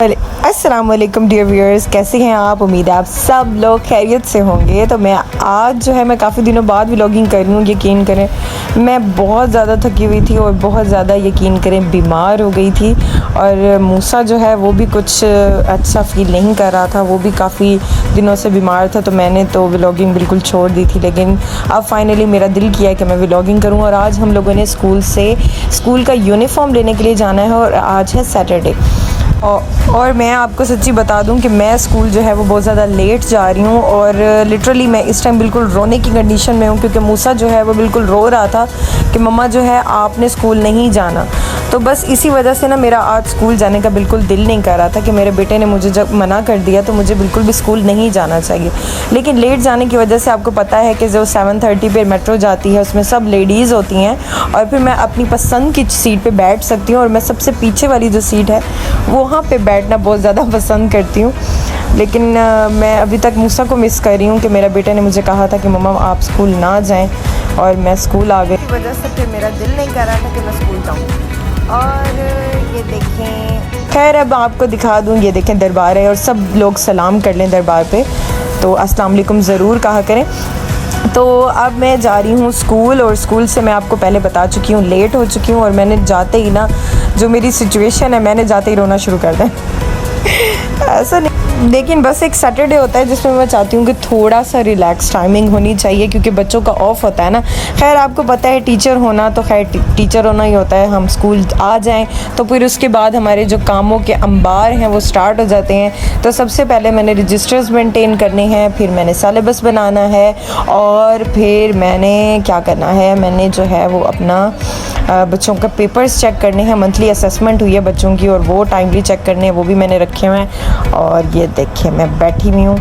अस्सलाम वालेकुम dear viewers, कैसे हैं आप? उम्मीद है आप सब लोग खैरियत से होंगे। तो मैं आज जो है मैं काफ़ी दिनों बाद व्लॉगिंग कर रही हूँ। यकीन करें मैं बहुत ज़्यादा थकी हुई थी और बहुत ज़्यादा यकीन करें बीमार हो गई थी। और मूसा जो है वो भी कुछ अच्छा फ़ील नहीं कर रहा था, वो भी काफ़ी दिनों से बीमार था। तो मैंने तो व्लॉगिंग बिल्कुल छोड़ दी थी, लेकिन अब फाइनली मेरा दिल किया कि मैं व्लॉगिंग करूँ। और आज हम लोगों ने स्कूल का यूनिफॉर्म लेने के लिए जाना है और आज है सैटरडे। और मैं आपको सच्ची बता दूं कि मैं स्कूल जो है वो बहुत ज़्यादा लेट जा रही हूँ और लिटरली मैं इस टाइम बिल्कुल रोने की कंडीशन में हूँ, क्योंकि मूसा जो है वो बिल्कुल रो रहा था कि मम्मा जो है आपने स्कूल नहीं जाना। तो बस इसी वजह से ना मेरा आज स्कूल जाने का बिल्कुल दिल नहीं कर रहा था कि मेरे बेटे ने मुझे जब मना कर दिया तो मुझे बिल्कुल भी स्कूल नहीं जाना चाहिए। लेकिन लेट जाने की वजह से आपको पता है कि जो 7:30 पे मेट्रो जाती है उसमें सब लेडीज़ होती हैं और फिर मैं अपनी पसंद की सीट पे बैठ सकती हूँ। और मैं सबसे पीछे वाली जो सीट है वहाँ पे बैठना बहुत ज़्यादा पसंद करती हूँ। लेकिन मैं अभी तक मूसा को मिस कर रही हूँ कि मेरा बेटे ने मुझे कहा था कि मम्मा आप स्कूल ना जाएं और मैं स्कूल आ गई। इस वजह से फिर मेरा दिल नहीं कर रहा था कि मैं स्कूल जाऊँ। और ये देखें, खैर अब आपको दिखा दूँ, ये देखें दरबार है और सब लोग सलाम कर लें दरबार पे, तो अस्सलाम वालेकुम ज़रूर कहा करें। तो अब मैं जा रही हूँ स्कूल और स्कूल से मैं आपको पहले बता चुकी हूँ लेट हो चुकी हूँ। और मैंने जाते ही ना जो मेरी सिचुएशन है मैंने जाते ही रोना शुरू कर दिया। ऐसा नहीं, लेकिन बस एक सैटरडे होता है जिसमें मैं चाहती हूँ कि थोड़ा सा रिलैक्स टाइमिंग होनी चाहिए, क्योंकि बच्चों का ऑफ होता है ना। खैर आपको पता है टीचर होना तो खैर टीचर होना ही होता है। हम स्कूल आ जाएं तो फिर उसके बाद हमारे जो कामों के अंबार हैं वो स्टार्ट हो जाते हैं। तो सबसे पहले मैंने रजिस्टर्स मेंटेन करने हैं, फिर मैंने सिलेबस बनाना है और फिर मैंने क्या करना है, मैंने जो है वो अपना बच्चों का पेपर्स चेक करने हैं। मंथली असेसमेंट हुई है बच्चों की और वो टाइमली चेक करने हैं, वो भी मैंने रखे हुए हैं। और ये देखिए मैं बैठी हुई हूँ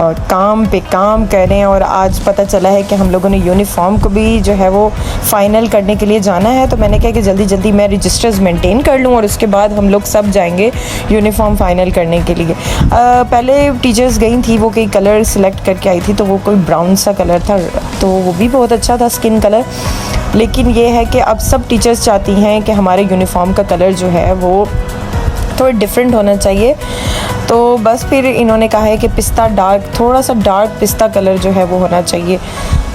और काम पे काम कर रहे हैं। और आज पता चला है कि हम लोगों ने यूनिफॉर्म को भी जो है वो फ़ाइनल करने के लिए जाना है। तो मैंने कहा कि जल्दी जल्दी मैं रजिस्टर्स मेंटेन कर लूँ और उसके बाद हम लोग सब जाएंगे यूनिफॉर्म फ़ाइनल करने के लिए। पहले टीचर्स गई थी, वो कई कलर सिलेक्ट करके आई थी, तो वो कोई ब्राउन सा कलर था, तो वो भी बहुत अच्छा था स्किन कलर। लेकिन ये है कि अब सब टीचर्स चाहती हैं कि हमारे यूनिफॉर्म का कलर जो है वो थोड़ा डिफरेंट होना चाहिए। तो बस फिर इन्होंने कहा है कि पिस्ता डार्क, थोड़ा सा डार्क पिस्ता कलर जो है वो होना चाहिए।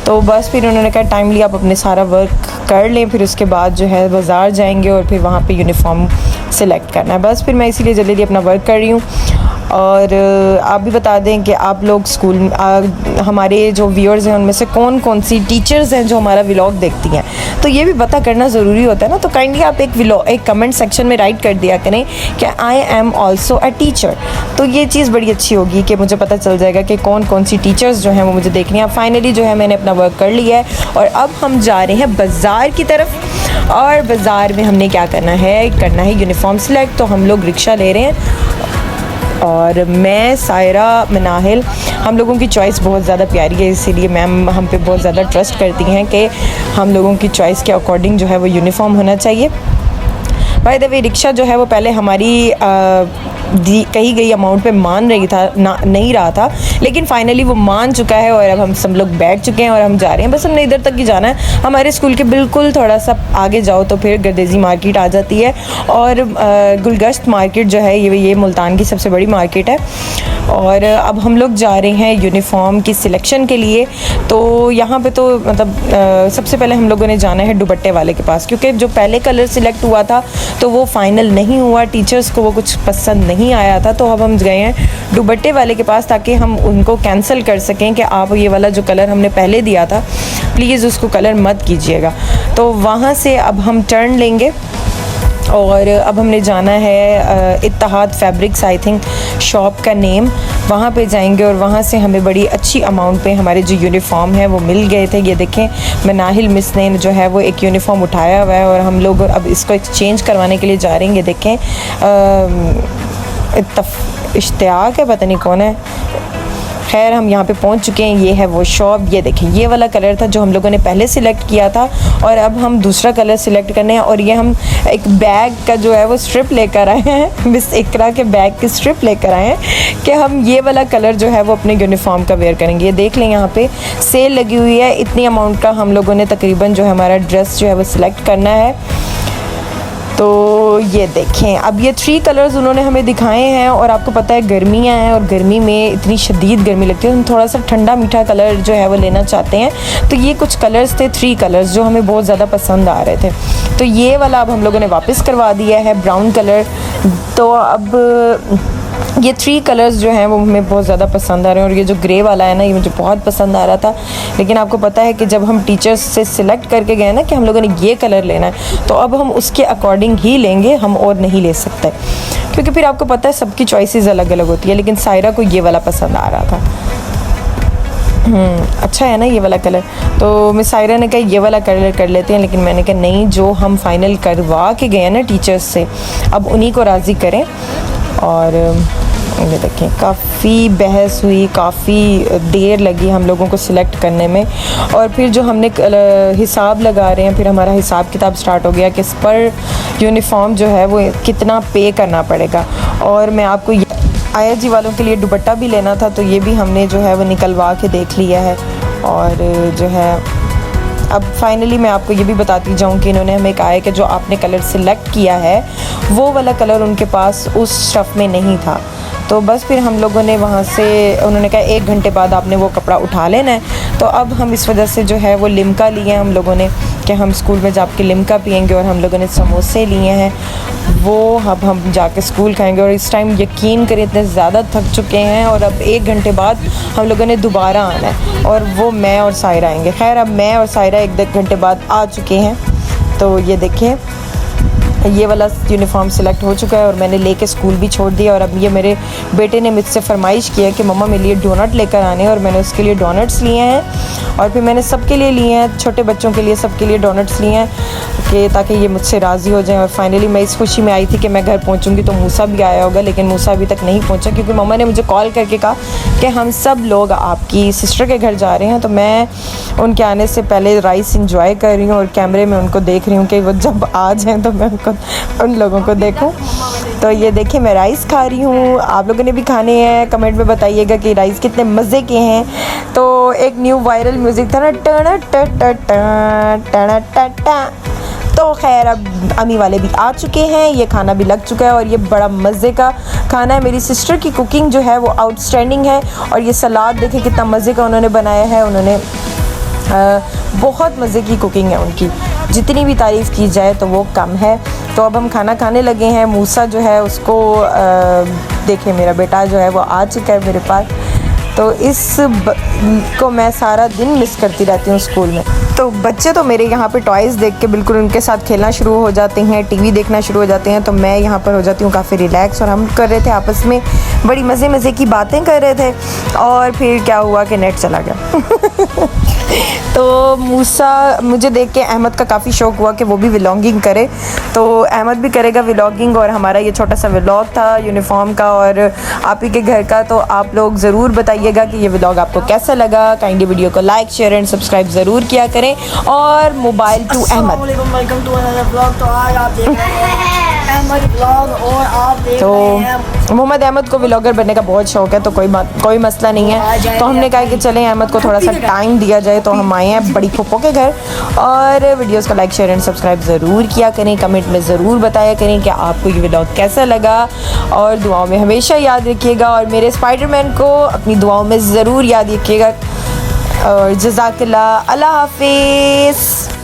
तो बस फिर उन्होंने कहा टाइमली आप अपने सारा वर्क कर लें, फिर उसके बाद जो है बाज़ार जाएंगे और फिर वहाँ पे यूनिफॉर्म सिलेक्ट करना है। बस फिर मैं इसीलिए जल्दी जल्दी अपना वर्क कर रही हूँ। और आप भी बता दें कि आप लोग स्कूल हमारे जो व्यूअर्स हैं उनमें से कौन कौन सी टीचर्स हैं जो हमारा व्लॉग देखती हैं, तो ये भी पता करना ज़रूरी होता है ना। तो काइंडली आप एक कमेंट सेक्शन में राइट कर दिया करें कि I am also a teacher. तो ये चीज़ बड़ी अच्छी होगी कि मुझे पता चल जाएगा कि कौन कौन सी टीचर्स जो हैं वो मुझे देखनी है। फाइनली जो है मैंने अपना वर्क कर लिया है और अब हम जा रहे हैं बाज़ार की तरफ। और बाज़ार में हमने क्या करना है यूनिफॉर्म सिलेक्ट। तो हम लोग रिक्शा ले रहे हैं और मैं, सायरा, मनाहिल, हम लोगों की चॉइस बहुत ज़्यादा प्यारी है, इसीलिए मैम हम पे बहुत ज़्यादा ट्रस्ट करती हैं कि हम लोगों की चॉइस के अकॉर्डिंग जो है वो यूनिफॉर्म होना चाहिए। बाय द वे रिक्शा जो है वो पहले हमारी कही गई अमाउंट पे मान रही था नहीं रहा था, लेकिन फाइनली वो मान चुका है और अब हम सब लोग बैठ चुके हैं और हम जा रहे हैं। बस हमने इधर तक ही जाना है। हमारे स्कूल के बिल्कुल थोड़ा सा आगे जाओ तो फिर गर्देजी मार्केट आ जाती है और गुलगश्त मार्केट जो है ये मुल्तान की सबसे बड़ी मार्केट है। और अब हम लोग जा रहे हैं यूनिफॉर्म की सिलेक्शन के लिए। तो यहाँ पे तो मतलब सबसे पहले हम लोगों ने जाना है दुपट्टे वाले के पास, क्योंकि जो पहले कलर सिलेक्ट हुआ था तो वो फ़ाइनल नहीं हुआ, टीचर्स को वो कुछ पसंद नहीं आया था। तो अब हम गए हैं दुपट्टे वाले के पास ताकि हम उनको कैंसिल कर सकें कि आप ये वाला जो कलर हमने पहले दिया था प्लीज़ उसको कलर मत कीजिएगा। तो वहाँ से अब हम टर्न लेंगे और अब हमने जाना है इत्तेहाद फैब्रिक्स, आई थिंक शॉप का नेम, वहाँ पे जाएंगे और वहाँ से हमें बड़ी अच्छी अमाउंट पे हमारे जो यूनिफॉर्म है वो मिल गए थे। ये देखें मनाहिल मिस ने जो है वो एक यूनिफॉर्म उठाया हुआ है और हम लोग अब इसको एक्सचेंज करवाने के लिए जा रहे हैं। ये देखें इश्तियाक है, पता नहीं कौन है, खैर हम यहाँ पे पहुँच चुके हैं। ये है वो शॉप। ये देखें ये वाला कलर था जो हम लोगों ने पहले सिलेक्ट किया था और अब हम दूसरा कलर सिलेक्ट करने हैं। और ये हम एक बैग का जो है वो स्ट्रिप लेकर आए हैं, मिस इकरा के बैग की स्ट्रिप लेकर आए हैं कि हम ये वाला कलर जो है वो अपने यूनिफॉर्म का वेयर करेंगे। ये देख लें यहाँ पे सेल लगी हुई है, इतनी अमाउंट का हम लोगों ने तकरीबन जो है हमारा ड्रेस जो है वो सिलेक्ट करना है। तो ये देखें, अब ये 3 कलर्स उन्होंने हमें दिखाए हैं। और आपको पता है गर्मियाँ हैं और गर्मी में इतनी शदीद गर्मी लगती है, हम थोड़ा सा ठंडा मीठा कलर जो है वो लेना चाहते हैं। तो ये कुछ कलर्स थे, 3 कलर्स जो हमें बहुत ज़्यादा पसंद आ रहे थे। तो ये वाला अब हम लोगों ने वापस करवा दिया है, ब्राउन कलर। तो अब ये 3 कलर्स जो हैं वो हमें बहुत ज़्यादा पसंद आ रहे हैं। और ये जो ग्रे वाला है ना, ये मुझे बहुत पसंद आ रहा था। लेकिन आपको पता है कि जब हम टीचर्स से सिलेक्ट करके गए ना कि हम लोगों ने ये कलर लेना है, तो अब हम उसके अकॉर्डिंग ही लेंगे, हम और नहीं ले सकते, क्योंकि फिर आपको पता है सबकी चॉइसेस अलग अलग होती है। लेकिन सायरा को ये वाला पसंद आ रहा था। अच्छा है ना ये वाला कलर। तो मिस सायरा ने कहा ये वाला कलर कर लेते हैं, लेकिन मैंने कहा नहीं, जो हम फाइनल करवा के गए हैं ना टीचर्स से, अब उन्हीं को राज़ी करें। और ये देखें, काफ़ी बहस हुई, काफ़ी देर लगी हम लोगों को सिलेक्ट करने में। और फिर जो हमने हिसाब लगा रहे हैं, फिर हमारा हिसाब किताब स्टार्ट हो गया कि इस पर यूनिफॉर्म जो है वो कितना पे करना पड़ेगा। और मैं आपको आया जी वालों के लिए दुपट्टा भी लेना था, तो ये भी हमने जो है वो निकलवा के देख लिया है। और जो है अब फाइनली मैं आपको ये भी बताती जाऊँ कि इन्होंने हमें कहा है कि जो आपने कलर सिलेक्ट किया है वो वाला कलर उनके पास उस स्टफ़ में नहीं था। तो बस फिर हम लोगों ने वहाँ से, उन्होंने कहा 1 घंटे बाद आपने वो कपड़ा उठा लेना है। तो अब हम इस वजह से जो है वो लिम्का लिए हैं हम लोगों ने कि हम स्कूल में जाके लिम्का पियेंगे। और हम लोगों ने समोसे लिए हैं, वो अब हम जाके स्कूल खाएंगे। और इस टाइम यकीन करें इतने ज़्यादा थक चुके हैं। और अब 1 घंटे बाद हम लोगों ने दोबारा आना है, और वो मैं और सायरा आएंगे। खैर अब मैं और सायरा 1 घंटे बाद आ चुके हैं। तो ये देखिए, ये वाला यूनिफॉर्म सिलेक्ट हो चुका है और मैंने लेके स्कूल भी छोड़ दिया। और अब ये मेरे बेटे ने मुझसे फरमाइश किया कि मम्मा मेरे लिए डोनट लेकर आने हैं, और मैंने उसके लिए डोनट्स लिए हैं। और फिर मैंने सबके लिए लिए हैं, छोटे बच्चों के लिए सबके लिए डोनट्स लिए हैं कि ताकि ये मुझसे राज़ी हो जाएं। और फाइनली मैं इस खुशी में आई थी कि मैं घर पहुंचूंगी तो मूसा भी आया होगा, लेकिन मूसा अभी तक नहीं पहुंचा, क्योंकि मम्मा ने मुझे कॉल करके कहा कि हम सब लोग आपकी सिस्टर के घर जा रहे हैं। तो मैं उनके आने से पहले राइस इंजॉय कर रही हूँ और कैमरे में उनको देख रही हूँ कि वो जब आ जाएँ तो मैं उन लोगों को देखूं। तो ये देखिए, मैं राइस खा रही हूँ, आप लोगों ने भी खाने हैं। कमेंट में बताइएगा कि राइस कितने मज़े के हैं। तो एक न्यू वायरल म्यूज़िक था ना, टना टा टा टा टना टा टा। तो खैर अब अम्मी वाले भी आ चुके हैं, ये खाना भी लग चुका है और ये बड़ा मज़े का खाना है। मेरी सिस्टर की कुकिंग जो है वो आउटस्टैंडिंग है। और ये सलाद देखें कितना मज़े का उन्होंने बनाया है। उन्होंने बहुत मज़े की कुकिंग है उनकी, जितनी भी तारीफ़ की जाए तो वो कम है। तो अब हम खाना खाने लगे हैं। मूसा जो है उसको देखिए, मेरा बेटा जो है वो आ चुका है मेरे पास। तो को मैं सारा दिन मिस करती रहती हूँ स्कूल में। तो बच्चे तो मेरे यहाँ पे टॉयज़ देख के बिल्कुल उनके साथ खेलना शुरू हो जाते हैं, टीवी देखना शुरू हो जाते हैं। तो मैं यहाँ पर हो जाती हूँ काफ़ी रिलैक्स। और हम कर रहे थे आपस में बड़ी मज़े की बातें कर रहे थे। और फिर क्या हुआ कि नेट चला गया। तो मूसा, मुझे देख के अहमद का काफ़ी शौक़ हुआ कि वो भी व्लॉगिंग करे। तो अहमद भी करेगा व्लॉगिंग। और हमारा ये छोटा सा व्लॉग था यूनिफॉर्म का और आप ही के घर का। तो आप लोग ज़रूर बताइएगा कि ये व्लॉग आपको कैसा लगा। काइंडली वीडियो को लाइक, शेयर एंड सब्सक्राइब ज़रूर किया करें। और mobile to Ahmed, welcome to another vlog. तो आज आप देख रहे हैं अहमद व्लॉग और आप देख रहे हैं मोहम्मद अहमद को व्लॉगर बनने का बहुत शौक़ है। तो कोई मसला नहीं है। तो हमने कहा कि चलें अहमद को थोड़ा सा टाइम दिया जाए। तो हम आए हैं बड़ी फूफो के घर। और वीडियोस को लाइक, शेयर एंड सब्सक्राइब ज़रूर किया करें। कमेंट में ज़रूर बताया करें कि आपको ये व्लॉग कैसा लगा। और दुआओं में हमेशा याद रखिएगा। और मेरे स्पाइडरमैन को अपनी दुआओं में ज़रूर याद रखिएगा। और जज़ाकल्लाह, अल्लाह हाफिज़।